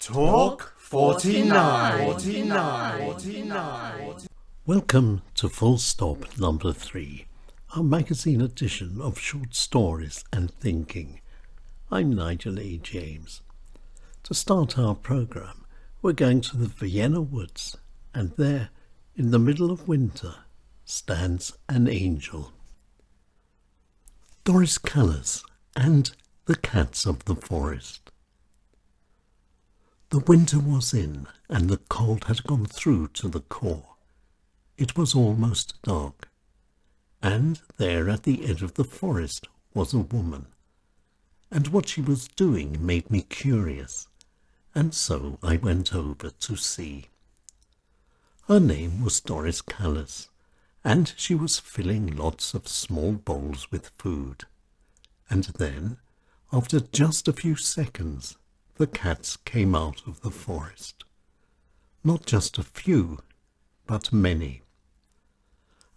Talk 49. Welcome to Full Stop number 3, our magazine edition of short stories and thinking. I'm Nigel A. James. To start our programme, we're going to the Vienna woods, and there, in the middle of winter, stands an angel. Doris Callas and the Cats of the Forest. The winter was in, and the cold had gone through to the core. It was almost dark, and there at the edge of the forest was a woman, and what she was doing made me curious, and so I went over to see. Her name was Doris Callas, and she was filling lots of small bowls with food. And then, after just a few seconds, the cats came out of the forest. Not just a few, but many.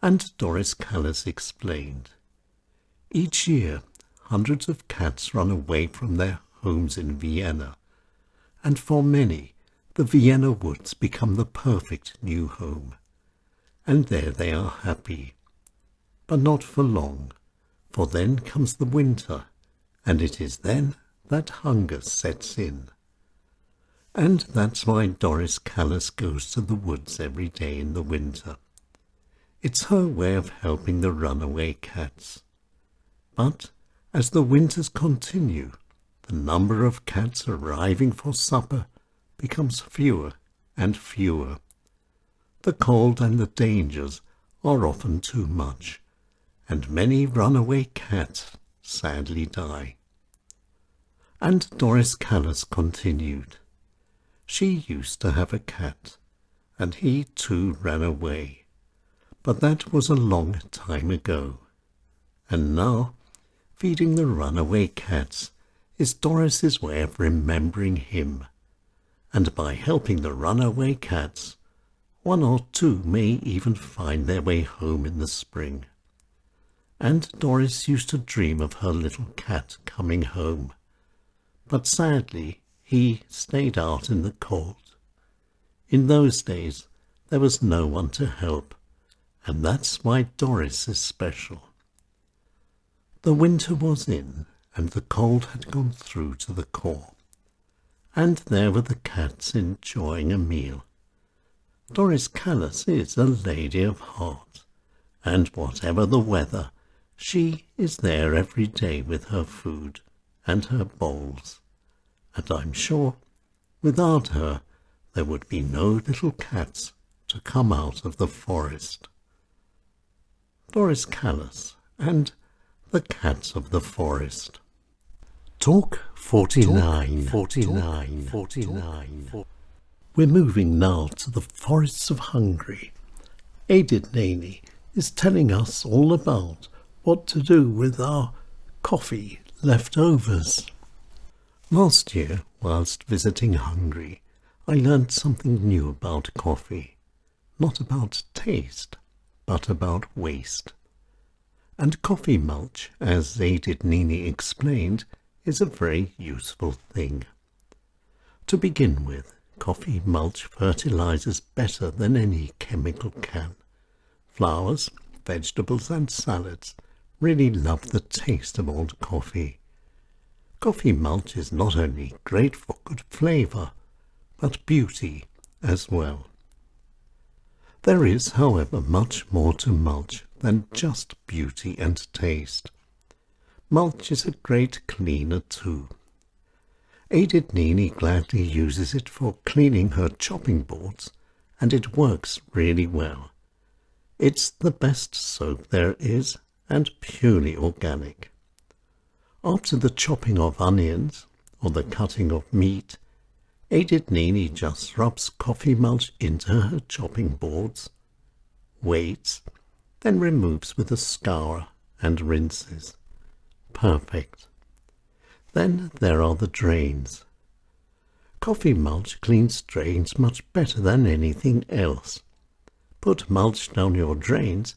And Doris Callas explained. Each year, hundreds of cats run away from their homes in Vienna, and for many, the Vienna woods become the perfect new home. And there they are happy. But not for long, for then comes the winter, and it is then that hunger sets in. And that's why Doris Callas goes to the woods every day in the winter. It's her way of helping the runaway cats. But as the winters continue, the number of cats arriving for supper becomes fewer and fewer. The cold and the dangers are often too much, and many runaway cats sadly die. And Doris Callas continued. She used to have a cat, and he too ran away. But that was a long time ago. And now, feeding the runaway cats is Doris's way of remembering him. And by helping the runaway cats, one or two may even find their way home in the spring. And Doris used to dream of her little cat coming home. But sadly, he stayed out in the cold. In those days, there was no one to help, and that's why Doris is special. The winter was in, and the cold had gone through to the core. And there were the cats enjoying a meal. Doris Callas is a lady of heart, and whatever the weather, she is there every day with her food and her bowls, and I'm sure without her there would be no little cats to come out of the forest. Doris Callas and the Cats of the Forest. Talk 49. We're moving now to the forests of Hungary. Edith Naney is telling us all about what to do with our coffee leftovers. Last year, whilst visiting Hungary, I learned something new about coffee. Not about taste, but about waste. And coffee mulch, as Edith Naney explained, is a very useful thing. To begin with, coffee mulch fertilizes better than any chemical can. Flowers, vegetables and salads really love the taste of old coffee. Coffee mulch is not only great for good flavour, but beauty as well. There is, however, much more to mulch than just beauty and taste. Mulch is a great cleaner too. Edith Naney gladly uses it for cleaning her chopping boards, and it works really well. It's the best soap there is, and purely organic. After the chopping of onions, or the cutting of meat, Edith Naney just rubs coffee mulch into her chopping boards, waits, then removes with a scour and rinses. Perfect. Then there are the drains. Coffee mulch cleans drains much better than anything else. Put mulch down your drains,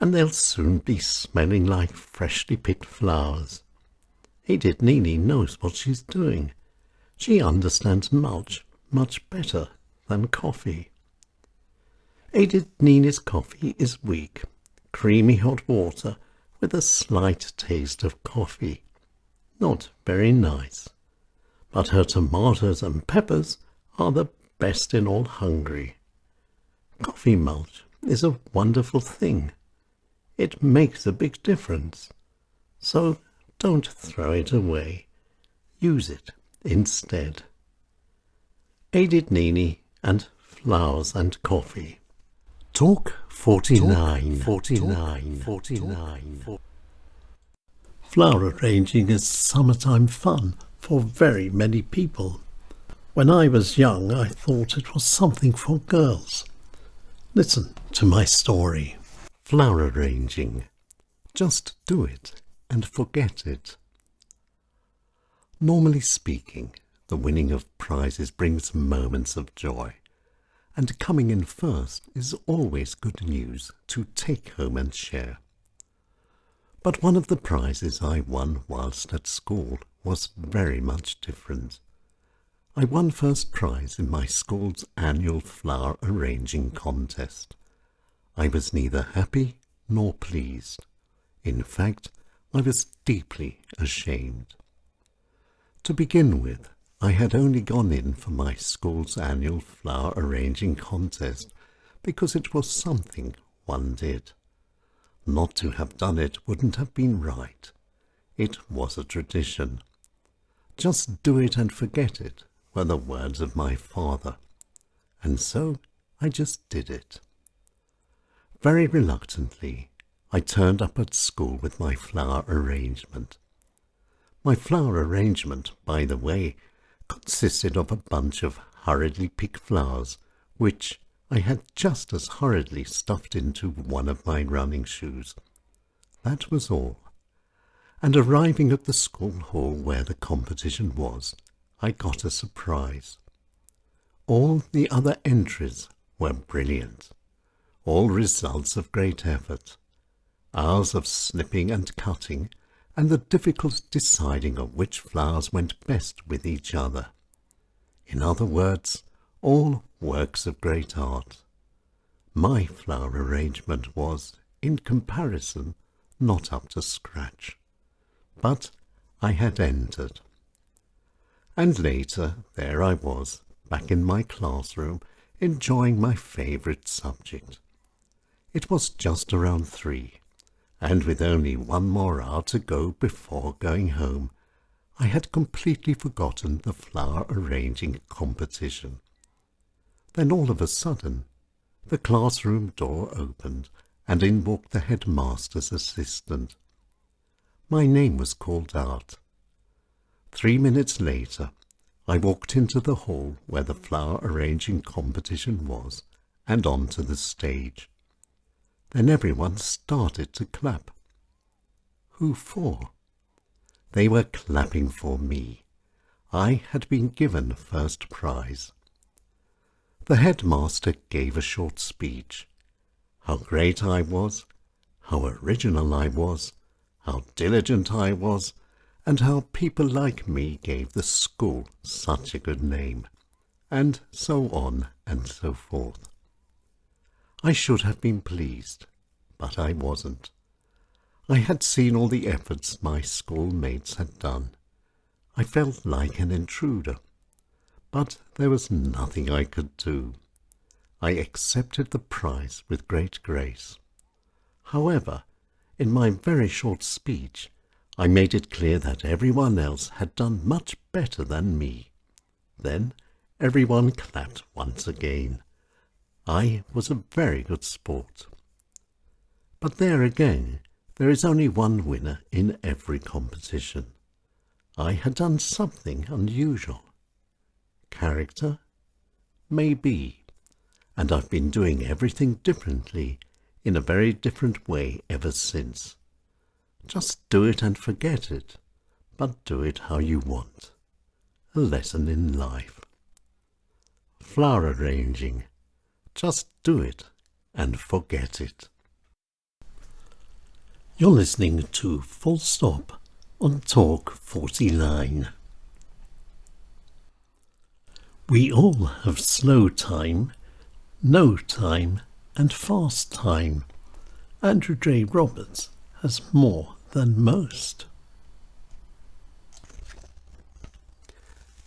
and they'll soon be smelling like freshly picked flowers. Edith Naney knows what she's doing. She understands mulch much better than coffee. Edith Nini's coffee is weak, creamy hot water with a slight taste of coffee. Not very nice. But her tomatoes and peppers are the best in all Hungary. Coffee mulch is a wonderful thing. It makes a big difference. So don't throw it away. Use it instead. Edith Nini and Flowers and Coffee. Talk 49. 49. Flower arranging is summertime fun for very many people. When I was young, I thought it was something for girls. Listen to my story. Flower arranging. Just do it and forget it. Normally speaking, the winning of prizes brings moments of joy, and coming in first is always good news to take home and share. But one of the prizes I won whilst at school was very much different. I won first prize in my school's annual flower arranging contest. I was neither happy nor pleased. In fact, I was deeply ashamed. To begin with, I had only gone in for my school's annual flower arranging contest because it was something one did. Not to have done it wouldn't have been right. It was a tradition. Just do it and forget it were the words of my father, and so I just did it. Very reluctantly, I turned up at school with my flower arrangement. My flower arrangement, by the way, consisted of a bunch of hurriedly picked flowers, which I had just as hurriedly stuffed into one of my running shoes. That was all. And arriving at the school hall where the competition was, I got a surprise. All the other entries were brilliant, all results of great effort, hours of snipping and cutting, and the difficult deciding of which flowers went best with each other. In other words, all works of great art. My flower arrangement was, in comparison, not up to scratch. But I had entered. And later, there I was, back in my classroom, enjoying my favourite subject. It was just around 3, and with only 1 more hour to go before going home, I had completely forgotten the flower arranging competition. Then all of a sudden, the classroom door opened, and in walked the headmaster's assistant. My name was called out. 3 minutes later, I walked into the hall where the flower arranging competition was, and onto the stage. Then everyone started to clap. Who for? They were clapping for me. I had been given first prize. The headmaster gave a short speech. How great I was, how original I was, how diligent I was, and how people like me gave the school such a good name, and so on and so forth. I should have been pleased, but I wasn't. I had seen all the efforts my schoolmates had done. I felt like an intruder, but there was nothing I could do. I accepted the prize with great grace. However, in my very short speech, I made it clear that everyone else had done much better than me. Then everyone clapped once again. I was a very good sport. But there again, there is only one winner in every competition. I had done something unusual. Character? Maybe. And I've been doing everything differently, in a very different way ever since. Just do it and forget it, but do it how you want. A lesson in life. Flower arranging. Just do it and forget it. You're listening to Full Stop on Talk 49. We all have slow time, no time, and fast time. Andrew J. Roberts has more than most.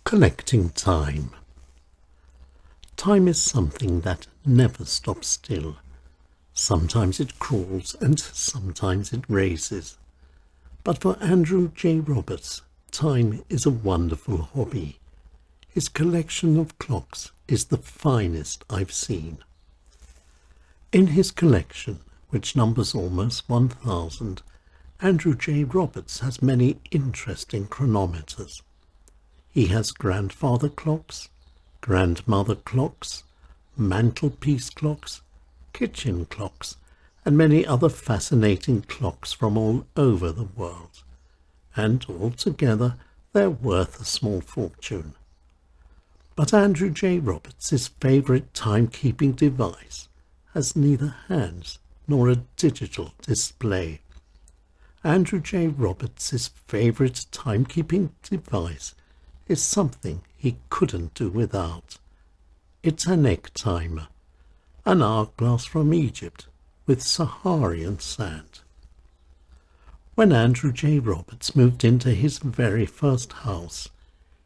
Collecting time. Time is something that never stops still. Sometimes it crawls and sometimes it races. But for Andrew J. Roberts, time is a wonderful hobby. His collection of clocks is the finest I've seen. In his collection, which numbers almost 1,000, Andrew J. Roberts has many interesting chronometers. He has grandfather clocks, grandmother clocks, mantelpiece clocks, kitchen clocks, and many other fascinating clocks from all over the world. And altogether, they're worth a small fortune. But Andrew J. Roberts' favourite timekeeping device has neither hands nor a digital display. Andrew J. Roberts' favourite timekeeping device is something he couldn't do without. It's an egg timer, an hourglass from Egypt with Saharan sand. When Andrew J. Roberts moved into his very first house,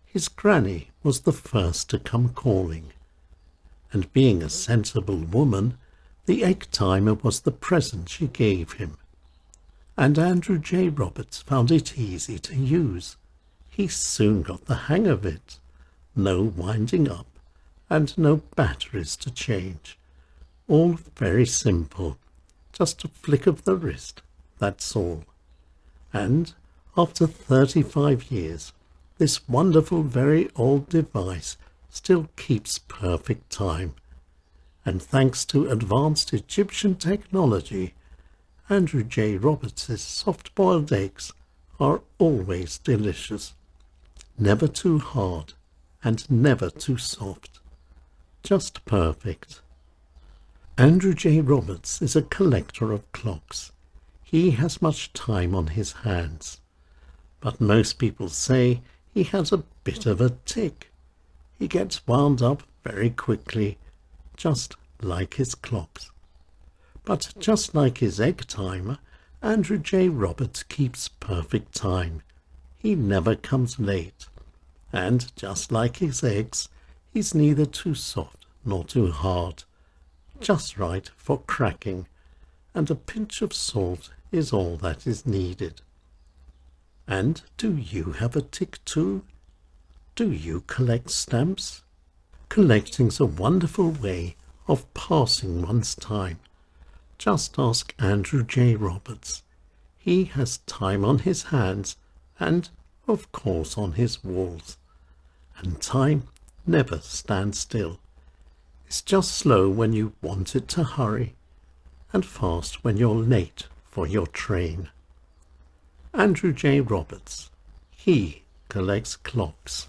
his granny was the first to come calling, and being a sensible woman, the egg timer was the present she gave him. And Andrew J. Roberts found it easy to use. He soon got the hang of it. No winding up, and no batteries to change. All very simple, just a flick of the wrist, that's all. And after 35 years, this wonderful very old device still keeps perfect time. And thanks to advanced Egyptian technology, Andrew J. Roberts' soft-boiled eggs are always delicious. Never too hard and never too soft. Just perfect. Andrew J. Roberts is a collector of clocks. He has much time on his hands. But most people say he has a bit of a tic. He gets wound up very quickly, just like his clocks. But just like his egg timer, Andrew J. Roberts keeps perfect time. He never comes late. And just like his eggs, he's neither too soft nor too hard. Just right for cracking, and a pinch of salt is all that is needed. And do you have a tic too? Do you collect stamps? Collecting's a wonderful way of passing one's time. Just ask Andrew J. Roberts. He has time on his hands and, of course, on his walls. And time never stands still. It's just slow when you want it to hurry, and fast when you're late for your train. Andrew J. Roberts. He collects clocks.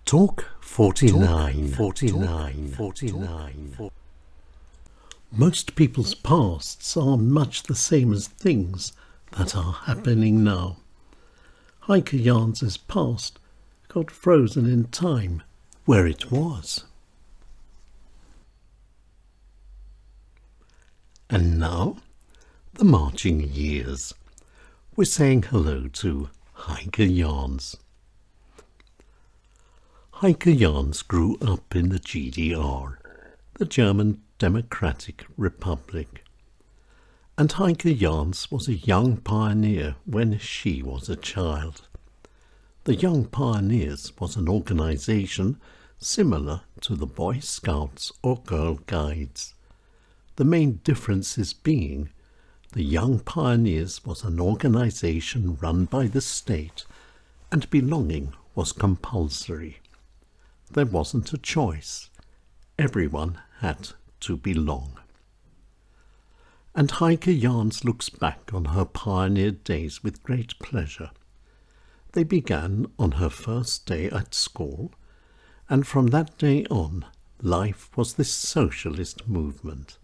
Talk 49. Most people's pasts are much the same as things that are happening now. Hiker Yarns' past got frozen in time where it was. And now, the marching years. We're saying hello to Hiker Yarns. Hiker Yarns grew up in the GDR, the German Democratic Republic. And Hiker Yarns was a young pioneer when she was a child. The Young Pioneers was an organization similar to the Boy Scouts or Girl Guides. The main differences being the Young Pioneers was an organization run by the state and belonging was compulsory. There wasn't a choice. Everyone had to belong. And Hiker Yarns looks back on her pioneer days with great pleasure. They began on her first day at school, and from that day on, life was this socialist movement.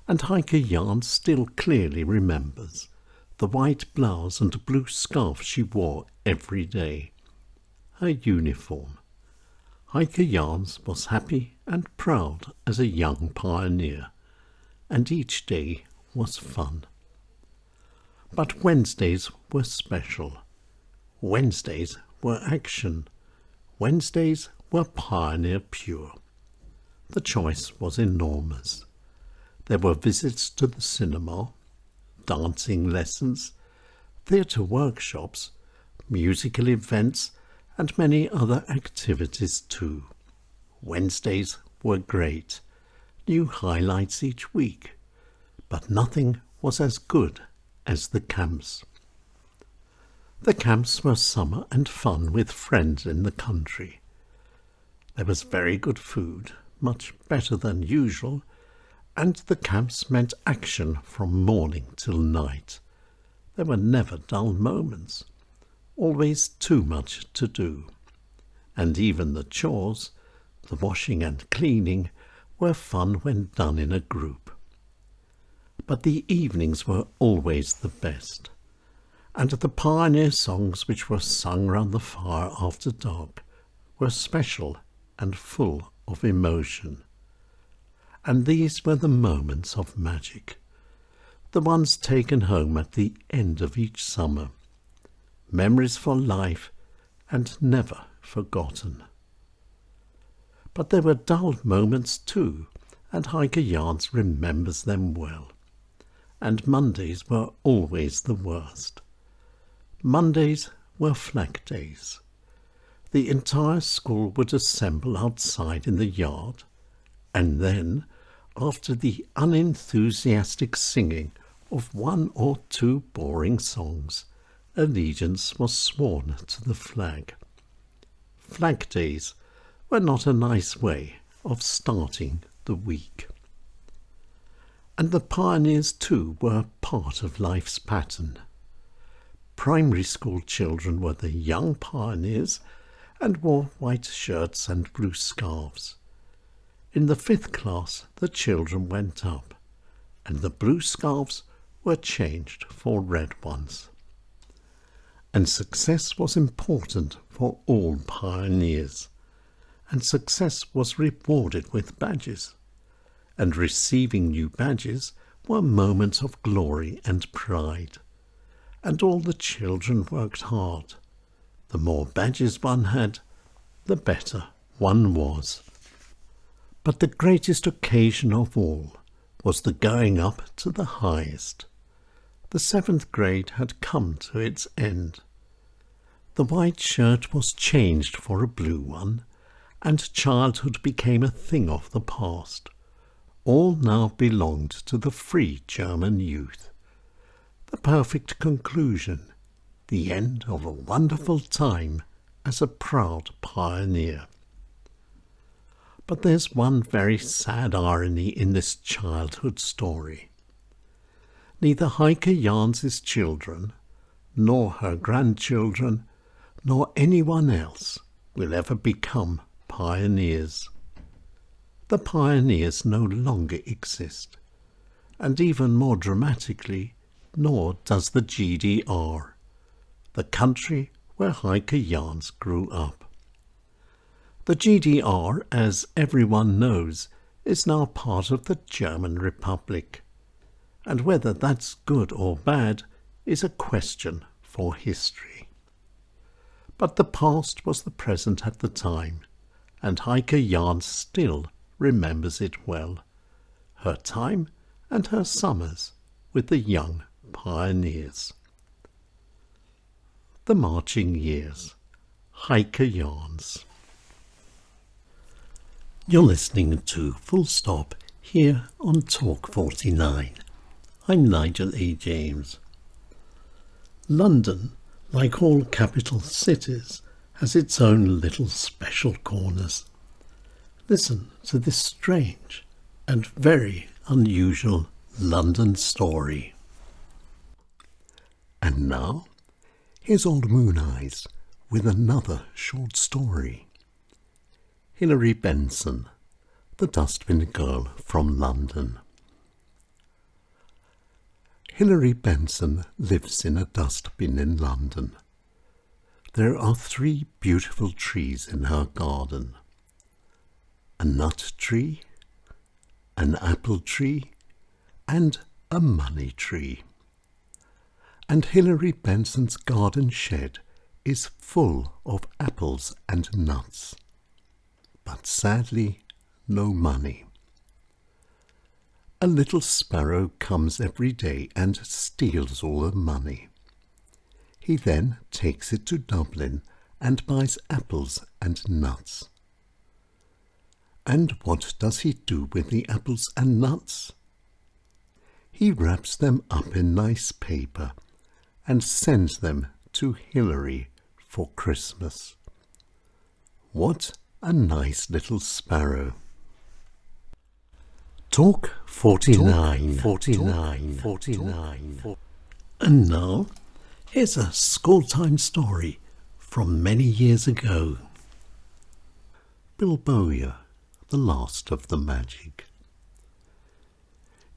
And Hiker Yarns still clearly remembers the white blouse and blue scarf she wore every day, her uniform. Heike Jans was happy and proud as a young pioneer, and each day was fun. But Wednesdays were special. Wednesdays were action. Wednesdays were pioneer pure. The choice was enormous. There were visits to the cinema, dancing lessons, theatre workshops, musical events, and many other activities too. Wednesdays were great. New highlights each week. But nothing was as good as the camps. The camps were summer and fun with friends in the country. There was very good food, much better than usual, and the camps meant action from morning till night. There were never dull moments, always too much to do, and even the chores, the washing and cleaning, were fun when done in a group. But the evenings were always the best, and the pioneer songs which were sung round the fire after dark were special and full of emotion. And these were the moments of magic, the ones taken home at the end of each summer, memories for life and never forgotten. But there were dull moments too, and Heike Jans remembers them well. And Mondays were always the worst. Mondays were flag days. The entire school would assemble outside in the yard, and then, after the unenthusiastic singing of one or two boring songs, allegiance was sworn to the flag. Flag days were not a nice way of starting the week. And the pioneers too were part of life's pattern. Primary school children were the young pioneers and wore white shirts and blue scarves. In the 5th class the children went up, and the blue scarves were changed for red ones. And success was important for all pioneers, and success was rewarded with badges, and receiving new badges were moments of glory and pride. And all the children worked hard. The more badges one had, the better one was. But the greatest occasion of all was the going up to the highest. The 7th grade had come to its end. The white shirt was changed for a blue one, and childhood became a thing of the past. All now belonged to the free German youth. The perfect conclusion, the end of a wonderful time as a proud pioneer. But there's one very sad irony in this childhood story. Neither Heike Jans' children, nor her grandchildren, nor anyone else will ever become pioneers. The pioneers no longer exist, and even more dramatically, nor does the GDR, the country where Heike Jans grew up. The GDR, as everyone knows, is now part of the German Republic, and whether that's good or bad is a question for history. But the past was the present at the time, and Heike Jans still remembers it well, her time and her summers with the young pioneers. The Marching Years, Heike Jans. You're listening to Full Stop here on Talk 49. I'm Nigel A. James. London, like all capital cities, has its own little special corners. Listen to this strange and very unusual London story. And now, here's Old Moon Eyes with another short story. Hilary Benson, the Dustbin Girl from London. Hilary Benson lives in a dustbin in London. There are 3 beautiful trees in her garden. a nut tree, an apple tree, and a money tree. And Hilary Benson's garden shed is full of apples and nuts, but sadly no money. A little sparrow comes every day and steals all the money. He then takes it to Dublin and buys apples and nuts. And what does he do with the apples and nuts? He wraps them up in nice paper and sends them to Hilary for Christmas. What a nice little sparrow. Talk 49. And now, here's a school-time story from many years ago. Bilboia, the last of the magic.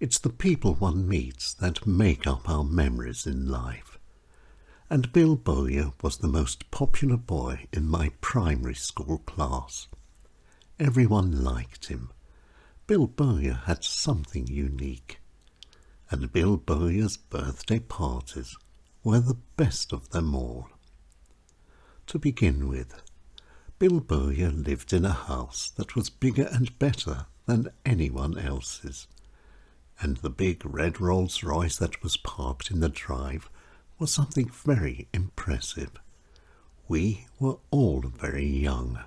It's the people one meets that make up our memories in life. And Bilboia was the most popular boy in my primary school class. Everyone liked him. Bilboia had something unique. And Bilboia's birthday parties were the best of them all. To begin with, Bilboia lived in a house that was bigger and better than anyone else's, and the big red Rolls-Royce that was parked in the drive was something very impressive. We were all very young.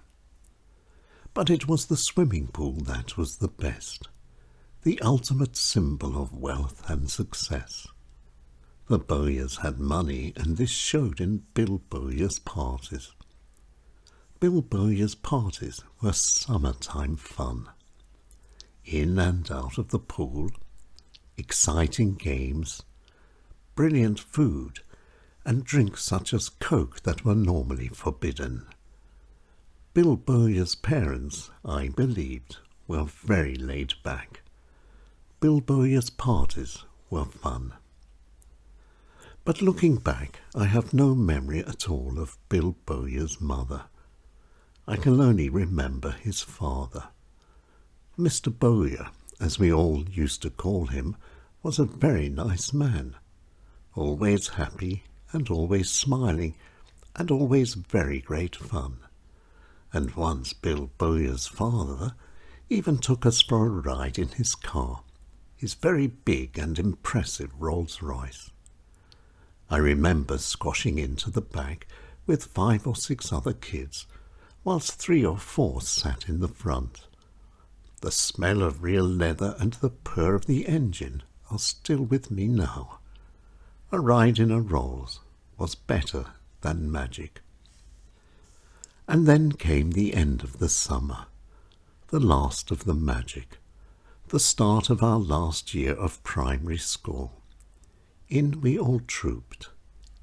But it was the swimming pool that was the best, the ultimate symbol of wealth and success. The Bowyers had money, and this showed in Bilboia's parties. Bilboia's parties were summertime fun. In and out of the pool, exciting games, brilliant food, and drinks such as Coke that were normally forbidden. Bilboia's parents, I believed, were very laid back. Bilboia's parties were fun. But looking back, I have no memory at all of Bilboia's mother. I can only remember his father. Mr. Bowyer, as we all used to call him, was a very nice man, always happy and always smiling and always very great fun. And once Bilboia's father even took us for a ride in his car, his very big and impressive Rolls-Royce. I remember squashing into the back with 5 or 6 other kids, whilst 3 or 4 sat in the front. The smell of real leather and the purr of the engine are still with me now. A ride in a Rolls was better than magic. And then came the end of the summer, the last of the magic, the start of our last year of primary school. In we all trooped,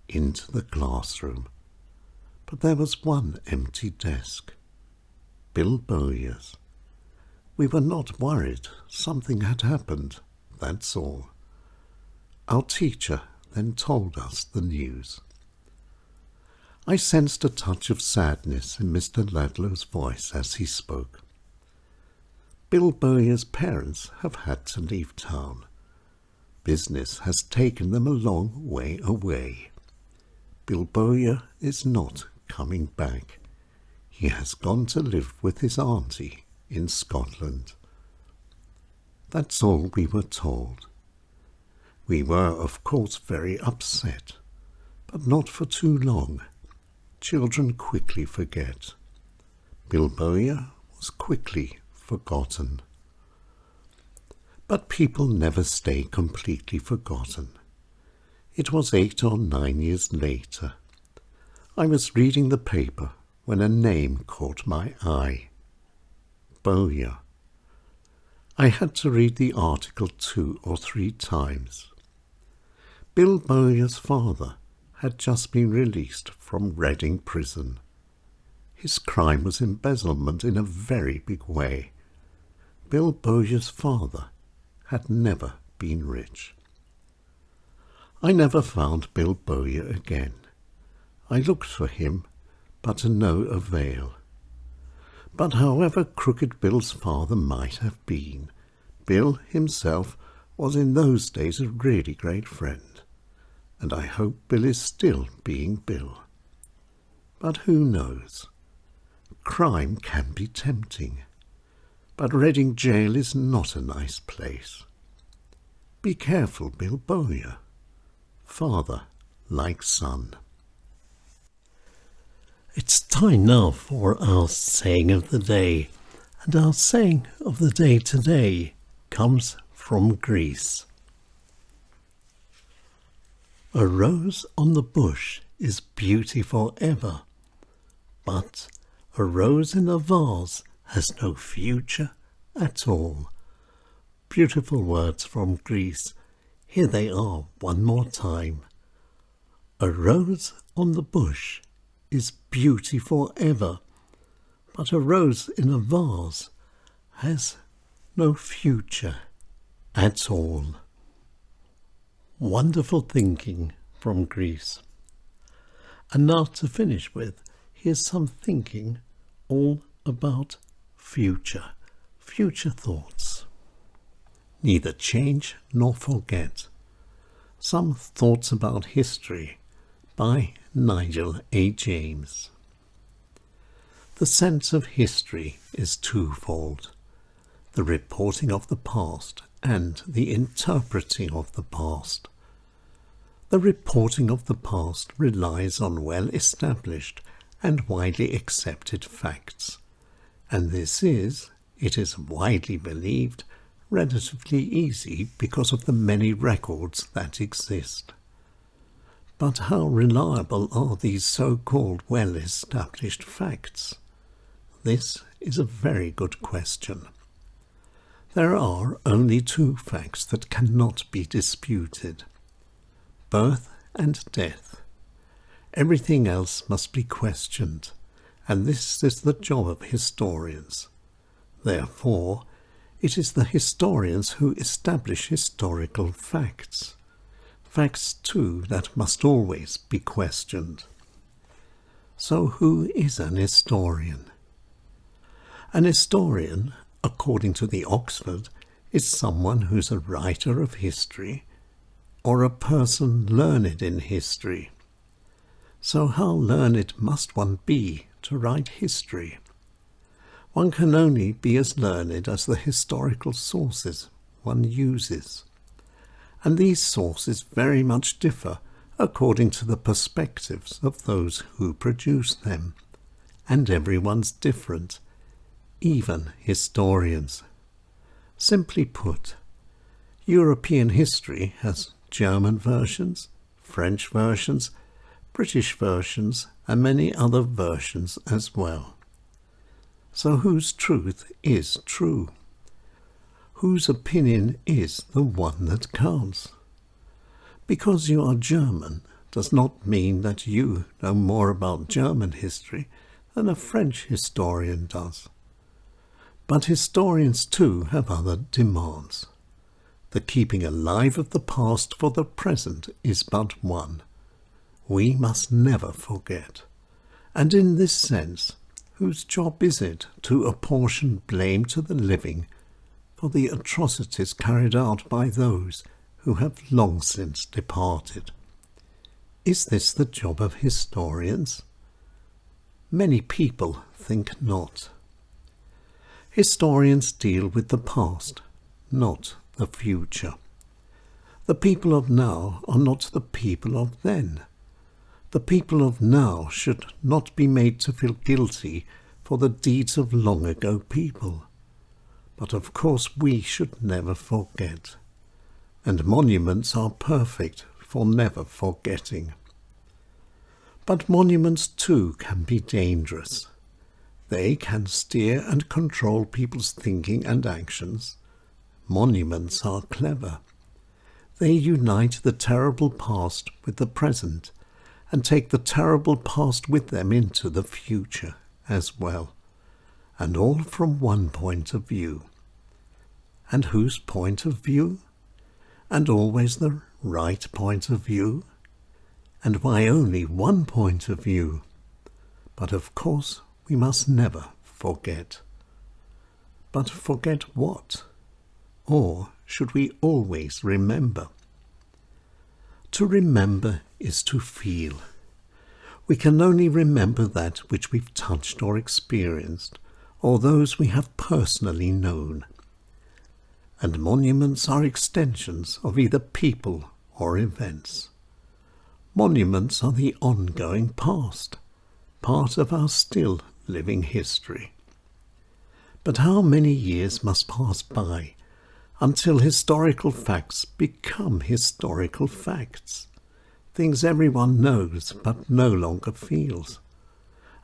into the classroom. But there was one empty desk, Bilboia's. We were not worried. Something had happened, that's all. Our teacher then told us the news. I sensed a touch of sadness in Mr. Ladlow's voice as he spoke. Bilboia's parents have had to leave town. Business has taken them a long way away. Bilboia is not coming back. He has gone to live with his auntie in Scotland. That's all we were told. We were, of course, very upset, but not for too long. Children quickly forget. Bilboia was quickly forgotten. But people never stay completely forgotten. It was 8 or 9 years later. I was reading the paper when a name caught my eye. Bowyer. I had to read the article 2 or 3 times. Bilboia's father had just been released from Reading prison. His crime was embezzlement in a very big way. Bilboia's father had never been rich. I never found Bilboia again. I looked for him, but to no avail. But however crooked Bill's father might have been, Bill himself was in those days a really great friend, and I hope Bill is still being Bill. But who knows? Crime can be tempting, but Reading Jail is not a nice place. Be careful, Bill Bowyer. Father like son. It's time now for our saying of the day, and our saying of the day today comes from Greece. A rose on the bush is beauty forever, but a rose in a vase has no future at all. Beautiful words from Greece. Here they are one more time. A rose on the bush is beauty forever, but a rose in a vase has no future at all. Wonderful thinking from Greece. And now to finish with, here's some thinking all about future thoughts. Neither change nor forget. Some thoughts about history by Nigel A. James. The sense of history is twofold: the reporting of the past and the interpreting of the past. The reporting of the past relies on well-established and widely accepted facts, and it is widely believed, relatively easy because of the many records that exist. But how reliable are these so-called well-established facts? This is a very good question. There are only two facts that cannot be disputed: birth and death. Everything else must be questioned, and this is the job of historians. Therefore, it is the historians who establish historical facts. Facts, too, that must always be questioned. So who is an historian? An historian, according to the Oxford, is someone who's a writer of history or a person learned in history. So how learned must one be to write history? One can only be as learned as the historical sources one uses. And these sources very much differ according to the perspectives of those who produce them, and everyone's different, even historians. Simply put, European history has German versions, French versions, British versions, and many other versions as well. So whose truth is true? Whose opinion is the one that counts? Because you are German does not mean that you know more about German history than a French historian does. But historians too have other demands. The keeping alive of the past for the present is but one. We must never forget. And in this sense, whose job is it to apportion blame to the living for the atrocities carried out by those who have long since departed? Is this the job of historians? Many people think not. Historians deal with the past, not the future. The people of now are not the people of then. The people of now should not be made to feel guilty for the deeds of long ago people. But of course we should never forget. And monuments are perfect for never forgetting. But monuments too can be dangerous. They can steer and control people's thinking and actions. Monuments are clever. They unite the terrible past with the present and take the terrible past with them into the future as well, and all from one point of view. And whose point of view? And always the right point of view? And why only one point of view? But of course we must never forget. forget. But forget what? Or should we always remember? To remember is to feel. We can only remember that which we've touched or experienced, or those we have personally known. And monuments are extensions of either people or events. Monuments are the ongoing past, part of our still living history. But how many years must pass by until historical facts become historical facts, things everyone knows but no longer feels?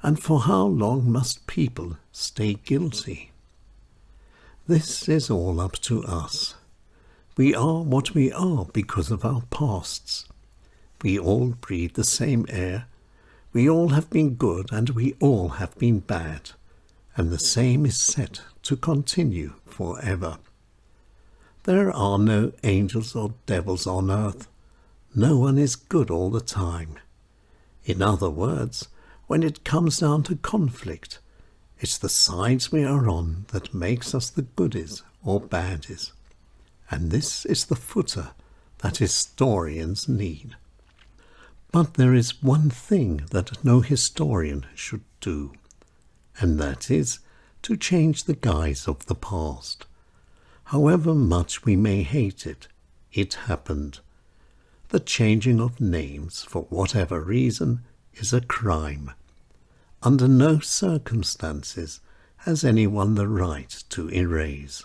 And for how long must people stay guilty? This is all up to us. We are what we are because of our pasts. We all breathe the same air. We all have been good and we all have been bad. And the same is set to continue forever. There are no angels or devils on earth. No one is good all the time. In other words, when it comes down to conflict, it's the sides we are on that makes us the goodies or baddies. And this is the footer that historians need. But there is one thing that no historian should do, and that is to change the guise of the past. However much we may hate it, it happened. The changing of names for whatever reason is a crime. Under no circumstances has anyone the right to erase.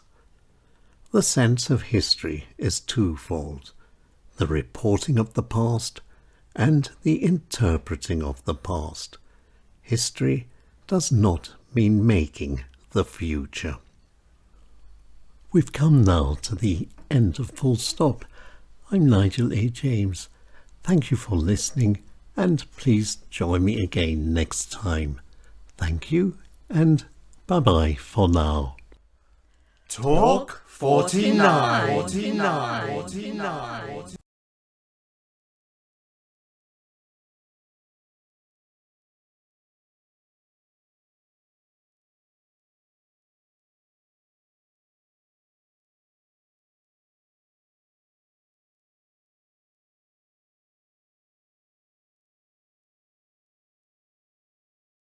The sense of history is twofold: the reporting of the past and the interpreting of the past. History does not mean making the future. We've come now to the end of Full Stop. I'm Nigel A. James. Thank you for listening, and please join me again next time. Thank you, and bye-bye for now. Talk 49.